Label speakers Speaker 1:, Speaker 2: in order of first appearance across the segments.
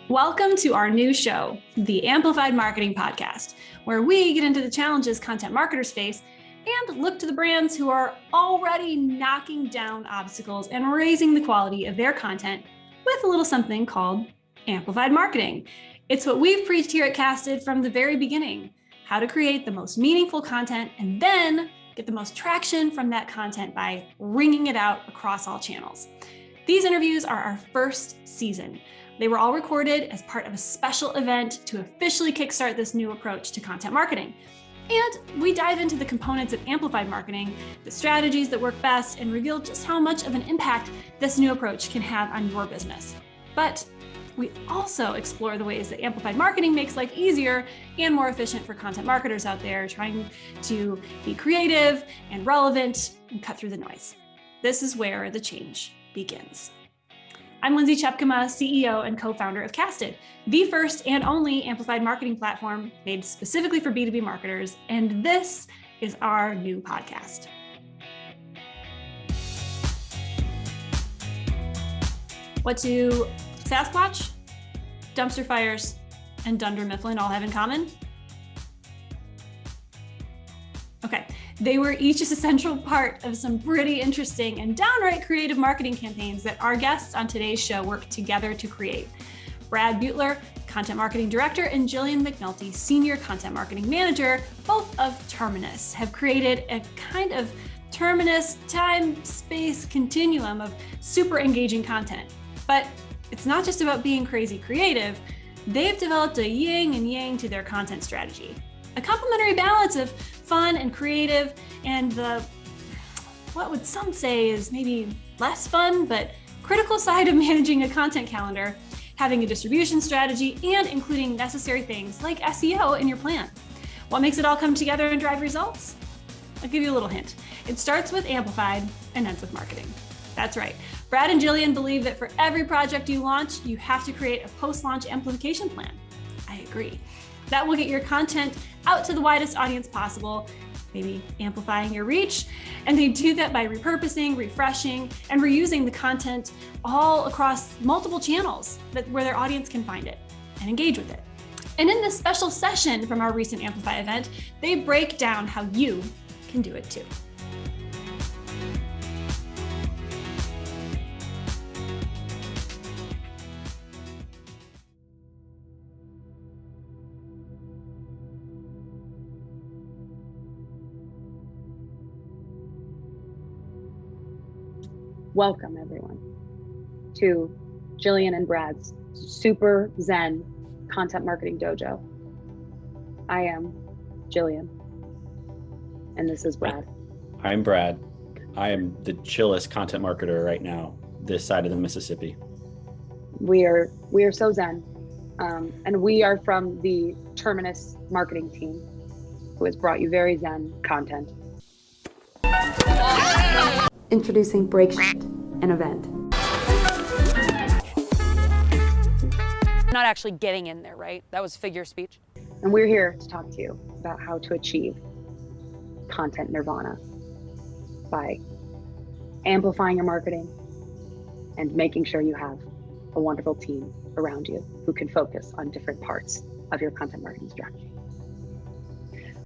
Speaker 1: Welcome to our new show, the Amplified Marketing Podcast, where we get into the challenges content marketers face and look to the brands who are already knocking down obstacles and raising the quality of their content with a little something called amplified marketing. It's what we've preached here at Casted from the very beginning, how to create the most meaningful content and then get the most traction from that content by wringing it out across all channels. These interviews are our first season. They were all recorded as part of a special event to officially kickstart this new approach to content marketing. And we dive into the components of amplified marketing, the strategies that work best, and reveal just how much of an impact this new approach can have on your business. But we also explore the ways that amplified marketing makes life easier and more efficient for content marketers out there trying to be creative and relevant and cut through the noise. This is where the change begins. I'm Lindsay Chepkema, CEO and co-founder of Casted, the first and only amplified marketing platform made specifically for B2B marketers, and this is our new podcast. What do Saxsquatch, dumpster fires, and Dunder Mifflin all have in common? Okay, they were each a central part of some pretty interesting and downright creative marketing campaigns that our guests on today's show worked together to create. Brad Beutler, Content Marketing Director, and Jillian MacNulty, Senior Content Marketing Manager, both of Terminus, have created a kind of Terminus Time-Space Continuum of super engaging content. But it's not just about being crazy creative. They've developed a yin and yang to their content strategy. A complementary balance of fun and creative and what would some say is maybe less fun, but critical side of managing a content calendar, having a distribution strategy, and including necessary things like SEO in your plan. What makes it all come together and drive results? I'll give you a little hint. It starts with amplified and ends with marketing. That's right. Brad and Jillian believe that for every project you launch, you have to create a post-launch amplification plan. I agree. That will get your content out to the widest audience possible, maybe amplifying your reach. And they do that by repurposing, refreshing, and reusing the content all across multiple channels where their audience can find it and engage with it. And in this special session from our recent Amplify event, they break down how you can do it too.
Speaker 2: Welcome, everyone, to Jillian and Brad's Super Zen Content Marketing Dojo. I am Jillian, and this is Brad.
Speaker 3: I'm Brad. I am the chillest content marketer right now, this side of the Mississippi.
Speaker 2: We are so Zen, and we are from the Terminus marketing team, who has brought you very Zen content. Introducing Break Shit, an event.
Speaker 4: Not actually getting in there, right? That was figure speech.
Speaker 2: And we're here to talk to you about how to achieve content nirvana by amplifying your marketing and making sure you have a wonderful team around you who can focus on different parts of your content marketing strategy.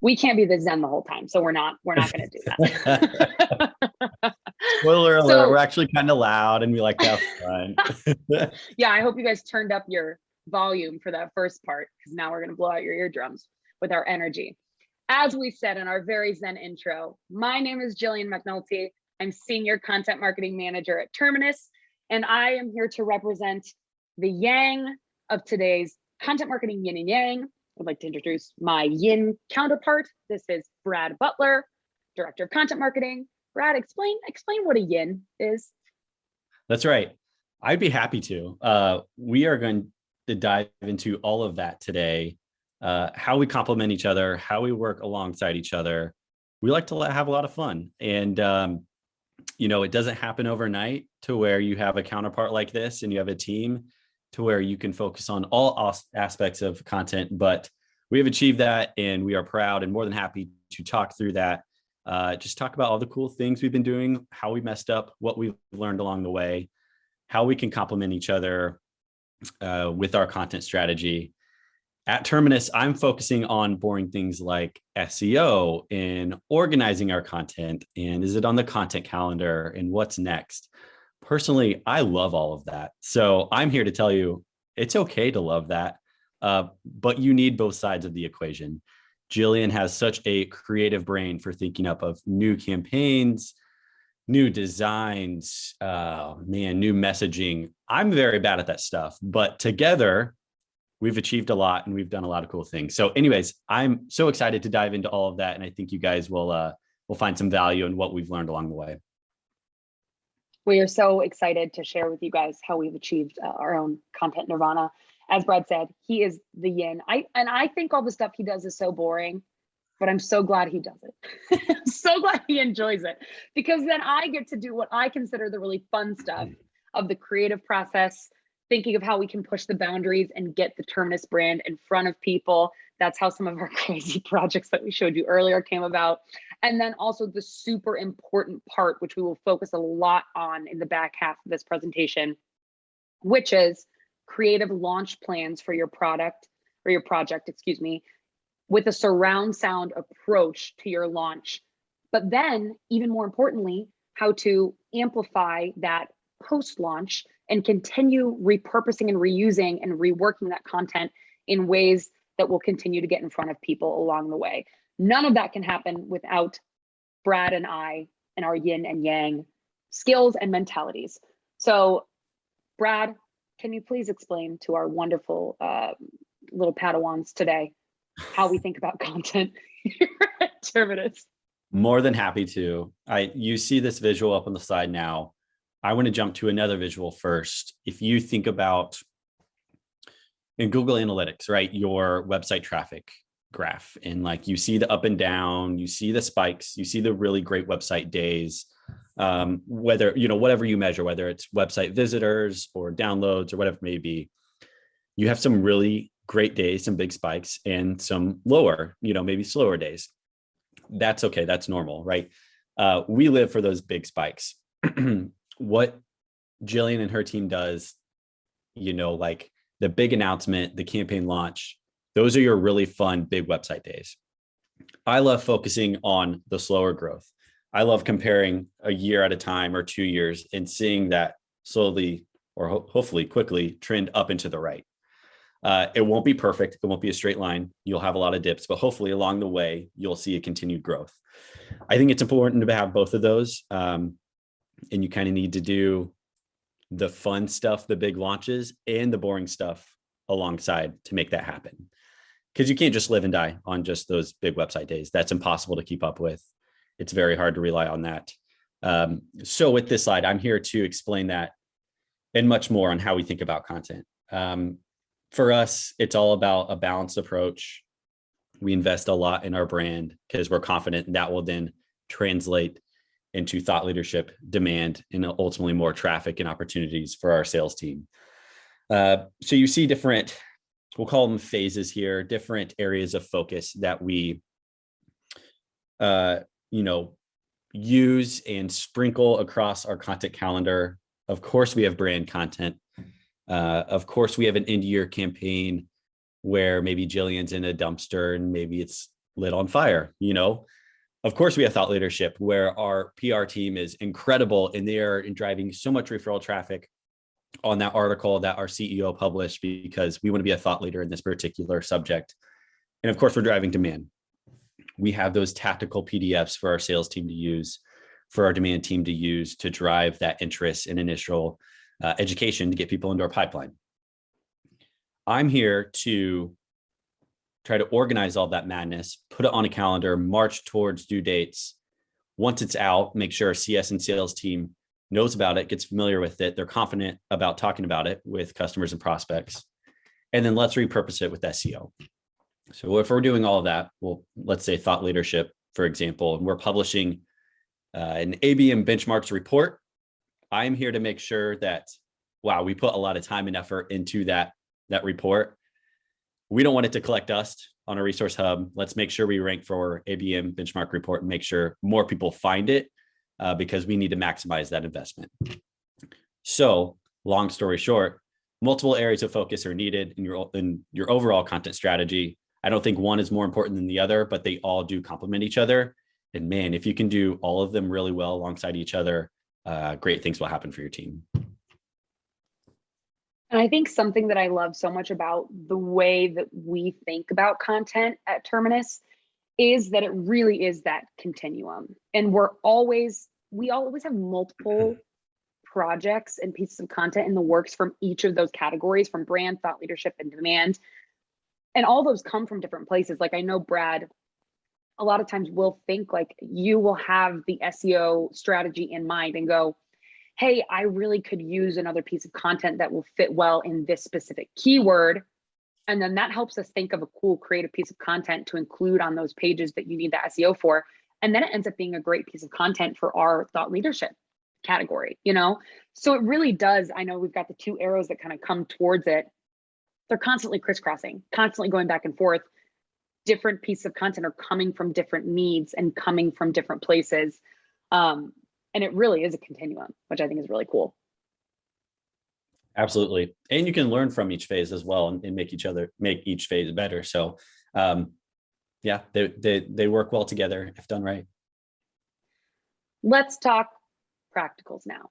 Speaker 2: We can't be the Zen the whole time, so we're not going to do that.
Speaker 3: Spoiler alert, we're actually kind of loud and we like to have fun.
Speaker 2: Yeah, I hope you guys turned up your volume for that first part, because now we're going to blow out your eardrums with our energy. As we said in our very Zen intro, my name is Jillian MacNulty. I'm Senior Content Marketing Manager at Terminus, and I am here to represent the yang of today's content marketing yin and yang. I'd like to introduce my yin counterpart. This is Brad Beutler, Director of Content Marketing. Brad, explain what a yin is.
Speaker 3: That's right. I'd be happy to. We are going to dive into all of that today, how we complement each other, how we work alongside each other. We like to have a lot of fun. And, it doesn't happen overnight to where you have a counterpart like this and you have a team to where you can focus on all aspects of content. But we have achieved that, and we are proud and more than happy to talk through that. Just talk about all the cool things we've been doing, how we messed up, what we've learned along the way, how we can complement each other, with our content strategy. At Terminus, I'm focusing on boring things like SEO and organizing our content, and is it on the content calendar, and what's next. Personally, I love all of that. So I'm here to tell you it's okay to love that, but you need both sides of the equation. Jillian has such a creative brain for thinking up of new campaigns, new designs, new messaging. I'm very bad at that stuff, but together we've achieved a lot and we've done a lot of cool things. So anyways, I'm so excited to dive into all of that. And I think you guys will find some value in what we've learned along the way.
Speaker 2: We are so excited to share with you guys how we've achieved our own content nirvana. As Brad said, he is the yin. I think all the stuff he does is so boring, but I'm so glad he does it. I'm so glad he enjoys it, because then I get to do what I consider the really fun stuff of the creative process, thinking of how we can push the boundaries and get the Terminus brand in front of people. That's how some of our crazy projects that we showed you earlier came about. And then also the super important part, which we will focus a lot on in the back half of this presentation, which is creative launch plans for your product or your project, with a surround sound approach to your launch. But then even more importantly, how to amplify that post-launch and continue repurposing and reusing and reworking that content in ways that will continue to get in front of people along the way. None of that can happen without Brad and I and our yin and yang skills and mentalities. So Brad, can you please explain to our wonderful little Padawans today how we think about content here at Terminus?
Speaker 3: More than happy to. You see this visual up on the side now. I want to jump to another visual first. If you think about in Google Analytics, right, your website traffic graph, and like you see the up and down, you see the spikes, you see the really great website days, whether, whatever you measure, whether it's website visitors or downloads or whatever it may be, you have some really great days, some big spikes, and some lower, maybe slower days. That's okay. That's normal, right? We live for those big spikes. What Jillian and her team does, like the big announcement, the campaign launch, those are your really fun, big website days. I love focusing on the slower growth. I love comparing a year at a time or 2 years and seeing that slowly or hopefully quickly trend up and to the right. It won't be perfect. It won't be a straight line. You'll have a lot of dips, but hopefully along the way, you'll see a continued growth. I think it's important to have both of those. And you kind of need to do the fun stuff, the big launches, and the boring stuff alongside to make that happen. Because you can't just live and die on just those big website days. That's impossible to keep up with. It's very hard to rely on that. So with this slide, I'm here to explain that and much more on how we think about content. For us, it's all about a balanced approach. We invest a lot in our brand because we're confident that will then translate into thought leadership, demand, and ultimately more traffic and opportunities for our sales team. So you see different, we'll call them phases here, different areas of focus that we, use and sprinkle across our content calendar. Of course, we have brand content. Of course, we have an end-of-year campaign where maybe Jillian's in a dumpster and maybe it's lit on fire, Of course, we have thought leadership where our PR team is incredible and they are driving so much referral traffic on that article that our CEO published because we want to be a thought leader in this particular subject. And of course, we're driving demand. We have those tactical PDFs for our sales team to use, for our demand team to use to drive that interest and initial education to get people into our pipeline. I'm here to try to organize all that madness, put it on a calendar, march towards due dates. Once it's out, make sure our CS and sales team knows about it, gets familiar with it. They're confident about talking about it with customers and prospects. And then let's repurpose it with SEO. So if we're doing all of that, well, let's say thought leadership, for example, and we're publishing an ABM benchmarks report, I'm here to make sure that, wow, we put a lot of time and effort into that report. We don't want it to collect dust on a resource hub. Let's make sure we rank for ABM benchmark report and make sure more people find it because we need to maximize that investment. So long story short, multiple areas of focus are needed in your overall content strategy. I don't think one is more important than the other, but they all do complement each other. And man, if you can do all of them really well alongside each other, great things will happen for your team.
Speaker 2: And I think something that I love so much about the way that we think about content at Terminus is that it really is that continuum. And we always have multiple projects and pieces of content in the works from each of those categories, from brand, thought leadership, and demand. And all those come from different places. Like, I know Brad, a lot of times will think like, you will have the SEO strategy in mind and go, hey, I really could use another piece of content that will fit well in this specific keyword. And then that helps us think of a cool creative piece of content to include on those pages that you need the SEO for. And then it ends up being a great piece of content for our thought leadership category, you know? So it really does. I know we've got the two arrows that kind of come towards it. They're constantly crisscrossing, constantly going back and forth. Different pieces of content are coming from different needs and coming from different places. And it really is a continuum, which I think is really cool.
Speaker 3: Absolutely. And you can learn from each phase as well and make each phase better. So yeah, they work well together if done right.
Speaker 2: Let's talk practicals now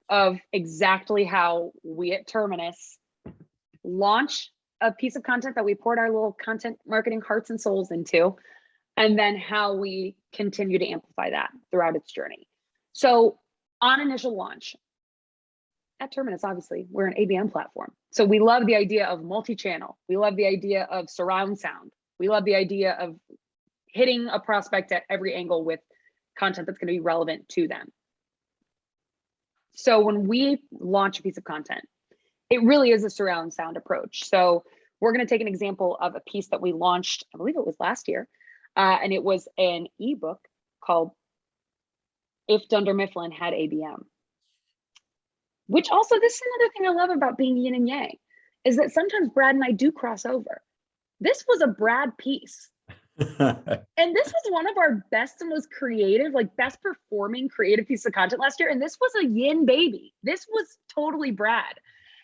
Speaker 2: of exactly how we at Terminus launch a piece of content that we poured our little content marketing hearts and souls into, and then how we continue to amplify that throughout its journey. So on initial launch at Terminus, obviously we're an ABM platform. So we love the idea of multi-channel. We love the idea of surround sound. We love the idea of hitting a prospect at every angle with content that's going to be relevant to them. So when we launch a piece of content, it really is a surround sound approach. So we're going to take an example of a piece that we launched, I believe it was last year, and it was an ebook called If Dunder Mifflin Had ABM. Which also, this is another thing I love about being yin and yang, is that sometimes Brad and I do cross over. This was a Brad piece. And this was one of our best and most creative, like best performing creative piece of content last year. And this was a yin baby. This was totally Brad.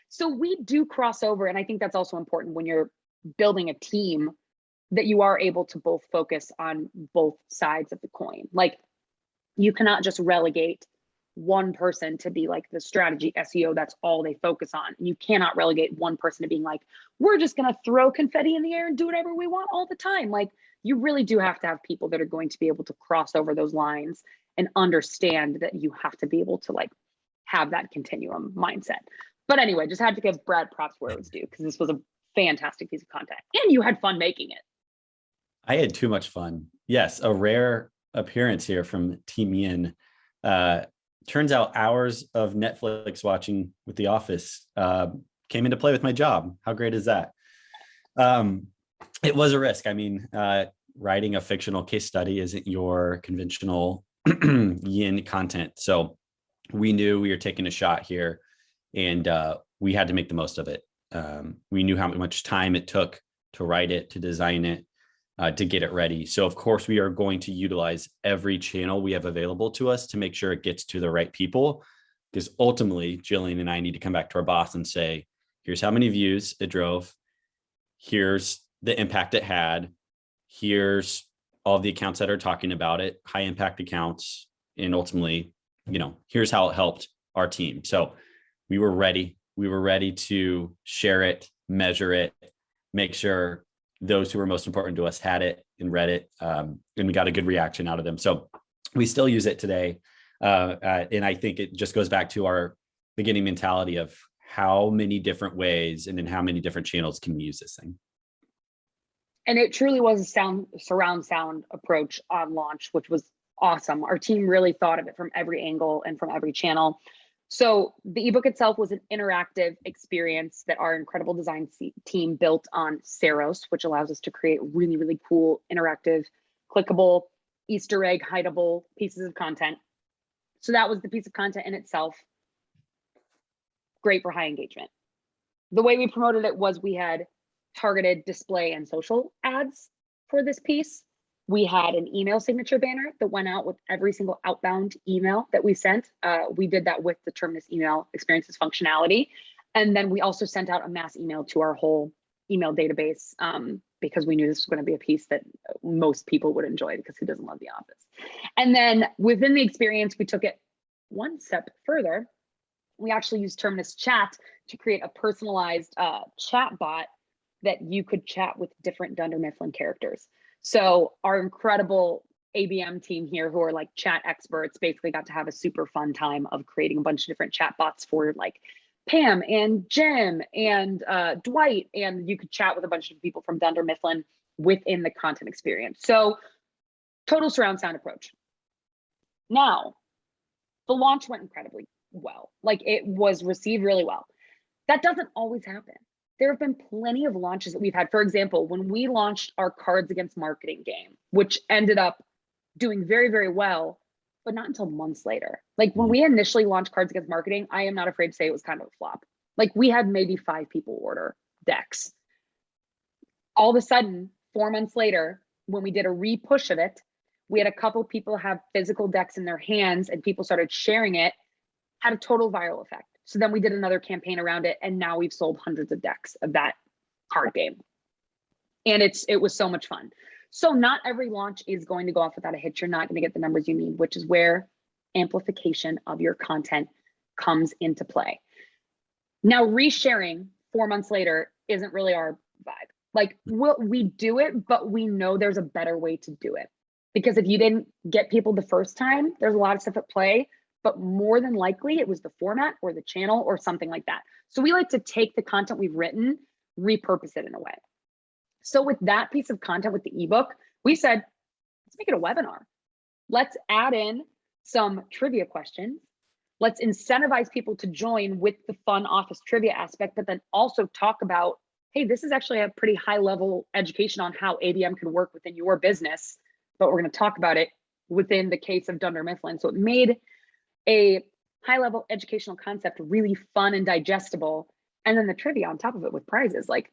Speaker 2: So we do cross over. And I think that's also important when you're building a team, that you are able to both focus on both sides of the coin. Like, you cannot just relegate one person to be like the strategy SEO, that's all they focus on. You cannot relegate one person to being like, we're just going to throw confetti in the air and do whatever we want all the time. Like, you really do have to have people that are going to be able to cross over those lines and understand that you have to be able to like have that continuum mindset. But anyway, just had to give Brad props where it was due, because this was a fantastic piece of content and you had fun making it.
Speaker 3: I had too much fun. Yes, a rare appearance here from Team Yin. Turns out hours of Netflix watching with The Office came into play with my job. How great is that? It was a risk. I mean, writing a fictional case study isn't your conventional yin content. So we knew we were taking a shot here, and we had to make the most of it. We knew how much time it took to write it, to design it, to get it ready. So of course we are going to utilize every channel we have available to us to make sure it gets to the right people, because ultimately Jillian and I need to come back to our boss and say, here's how many views it drove. Here's the impact it had. Here's all the accounts that are talking about it, high impact accounts. And ultimately, you know, here's how it helped our team. So we were ready. We were ready to share it, measure it, make sure those who were most important to us had it and read it, and we got a good reaction out of them. So we still use it today. And I think it just goes back to our beginning mentality of how many different ways and in how many different channels can we use this thing.
Speaker 2: And it truly was a surround sound approach on launch, which was awesome. Our team really thought of it from every angle and from every channel. So the ebook itself was an interactive experience that our incredible design team built on Saros, which allows us to create really, really cool, interactive, clickable, Easter egg, hideable pieces of content. So that was the piece of content in itself. Great for high engagement. The way we promoted it was we had targeted display and social ads for this piece. We had an email signature banner that went out with every single outbound email that we sent. We did that with the Terminus email experiences functionality. And then we also sent out a mass email to our whole email database because we knew this was going to be a piece that most people would enjoy, because who doesn't love The Office? And then within the experience, we took it one step further. We actually used Terminus Chat to create a personalized chat bot that you could chat with different Dunder Mifflin characters. So our incredible ABM team here, who are like chat experts, basically got to have a super fun time of creating a bunch of different chat bots for like Pam and Jim and Dwight, and you could chat with a bunch of people from Dunder Mifflin within the content experience. So total surround sound approach. Now, the launch went incredibly well. Like, it was received really well. That doesn't always happen. There have been plenty of launches that we've had. For example, when we launched our Cards Against Marketing game, which ended up doing very, very well, but not until months later. Like, when we initially launched Cards Against Marketing, I am not afraid to say it was kind of a flop. Like, we had maybe 5 people order decks. All of a sudden, 4 months later, when we did a re-push of it, we had a couple people have physical decks in their hands and people started sharing it, had a total viral effect. So then we did another campaign around it, and now we've sold hundreds of decks of that card game. And it was so much fun. So not every launch is going to go off without a hitch. You're not going to get the numbers you need, which is where amplification of your content comes into play. Now, resharing 4 months later isn't really our vibe. Like, we do it, but we know there's a better way to do it. Because if you didn't get people the first time, there's a lot of stuff at play, but more than likely it was the format or the channel or something like that. So we like to take the content we've written, repurpose it in a way. So with that piece of content, with the ebook, we said, let's make it a webinar. Let's add in some trivia questions. Let's incentivize people to join with the fun office trivia aspect, but then also talk about, hey, this is actually a pretty high level education on how ABM can work within your business, but we're going to talk about it within the case of Dunder Mifflin. So it made a high level educational concept really fun and digestible. And then the trivia on top of it with prizes. Like,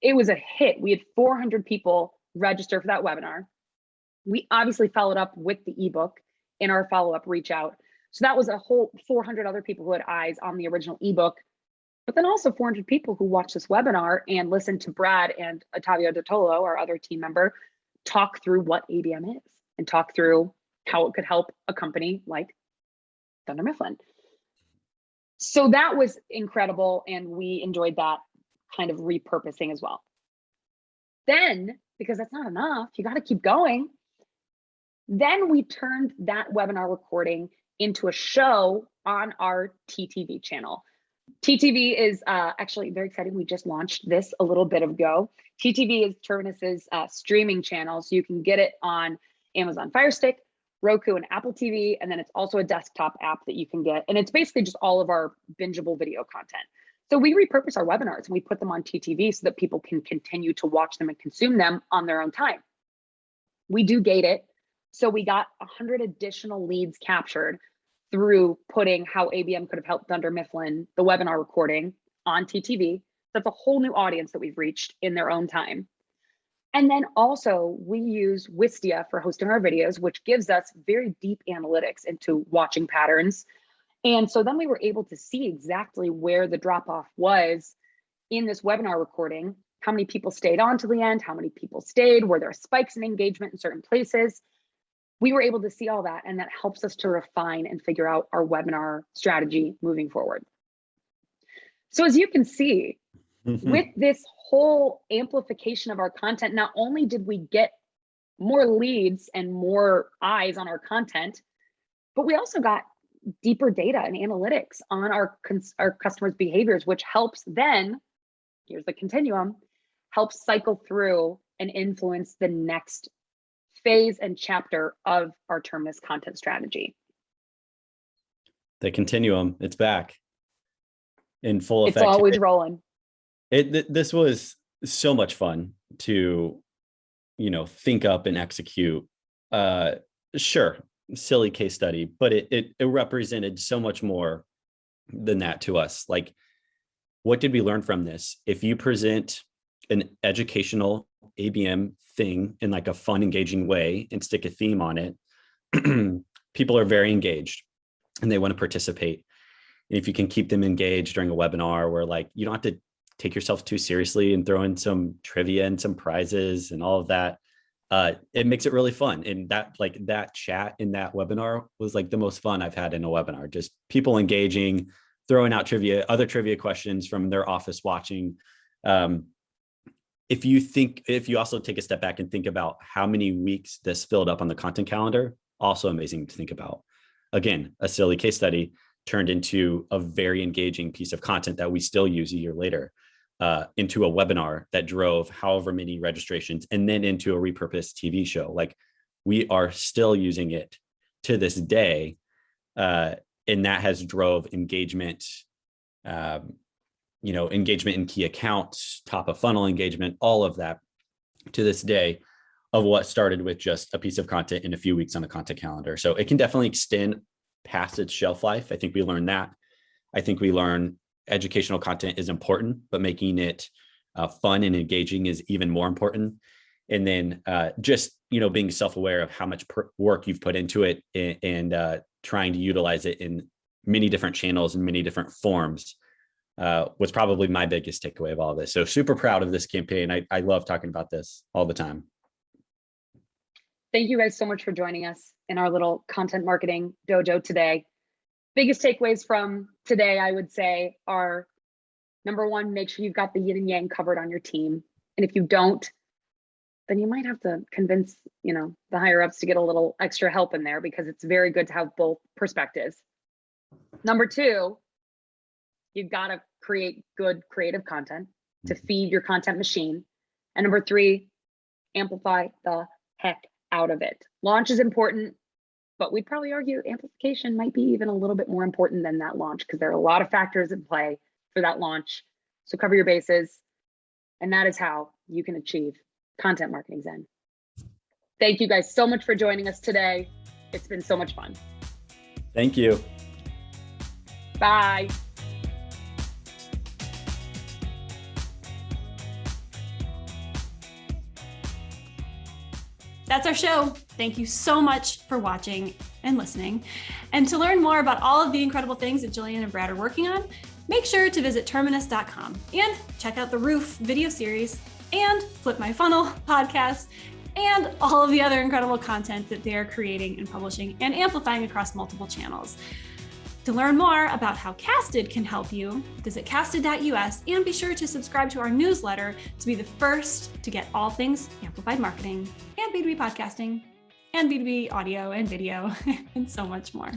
Speaker 2: it was a hit. We had 400 people register for that webinar. We obviously followed up with the ebook in our follow-up reach out. So that was a whole 400 other people who had eyes on the original ebook, but then also 400 people who watched this webinar and listened to Brad and Ottavio Dottolo, our other team member, talk through what ABM is and talk through how it could help a company like Dunder Mifflin. So that was incredible, and we enjoyed that kind of repurposing as well. Then, because that's not enough, you got to keep going. Then we turned that webinar recording into a show on our TTV channel. TTV is actually very exciting. We just launched this a little bit ago. TTV is Terminus's streaming channel, so you can get it on Amazon Fire Stick, Roku, and Apple TV, and then it's also a desktop app that you can get. And it's basically just all of our bingeable video content. So we repurpose our webinars and we put them on TTV so that people can continue to watch them and consume them on their own time. We do gate it. So we got 100 additional leads captured through putting how ABM could have helped Dunder Mifflin, the webinar recording, on TTV. That's a whole new audience that we've reached in their own time. And then also we use Wistia for hosting our videos, which gives us very deep analytics into watching patterns. And so then we were able to see exactly where the drop-off was in this webinar recording, how many people stayed on to the end, how many people stayed, were there spikes in engagement in certain places. We were able to see all that, and that helps us to refine and figure out our webinar strategy moving forward. So as you can see, with this whole amplification of our content, not only did we get more leads and more eyes on our content, but we also got deeper data and analytics on our customers' behaviors, which helps then, here's the continuum, helps cycle through and influence the next phase and chapter of our Terminus content strategy.
Speaker 3: The continuum, it's back in full effect.
Speaker 2: It's always rolling.
Speaker 3: This was so much fun to, think up and execute. Sure, silly case study, but it represented so much more than that to us. Like, what did we learn from this? If you present an educational ABM thing in like a fun, engaging way and stick a theme on it, people are very engaged and they want to participate. And if you can keep them engaged during a webinar where like, you don't have to take yourself too seriously and throw in some trivia and some prizes and all of that, it makes it really fun. And that chat in that webinar was like the most fun I've had in a webinar, just people engaging, throwing out trivia, other trivia questions from their office watching. If you also take a step back and think about how many weeks this filled up on the content calendar, also amazing to think about. Again, a silly case study turned into a very engaging piece of content that we still use a year later, into a webinar that drove however many registrations, and then into a repurposed TV show. Like, we are still using it to this day. And that has drove engagement, engagement in key accounts, top of funnel engagement, all of that to this day, of what started with just a piece of content in a few weeks on the content calendar. So it can definitely extend past its shelf life. I think we learned that. I think we learn educational content is important, but making it fun and engaging is even more important. And then just, being self-aware of how much work you've put into it, and trying to utilize it in many different channels and many different forms was probably my biggest takeaway of all of this. So super proud of this campaign. I love talking about this all the time.
Speaker 2: Thank you guys so much for joining us in our little content marketing dojo today. Biggest takeaways from today, I would say, are number one, make sure you've got the yin and yang covered on your team. And if you don't, then you might have to convince, the higher ups to get a little extra help in there, because it's very good to have both perspectives. Number two, you've got to create good creative content to feed your content machine. And number three, amplify the heck out of it. Launch is important, but we'd probably argue amplification might be even a little bit more important than that launch, because there are a lot of factors in play for that launch. So cover your bases, and that is how you can achieve content marketing zen. Thank you guys so much for joining us today. It's been so much fun.
Speaker 3: Thank you.
Speaker 2: Bye.
Speaker 1: That's our show. Thank you so much for watching and listening. And to learn more about all of the incredible things that Jillian and Brad are working on, make sure to visit terminus.com and check out the Roof video series and Flip My Funnel podcast and all of the other incredible content that they are creating and publishing and amplifying across multiple channels. To learn more about how Casted can help you, visit casted.us and be sure to subscribe to our newsletter to be the first to get all things amplified marketing and B2B podcasting and B2B audio and video and so much more.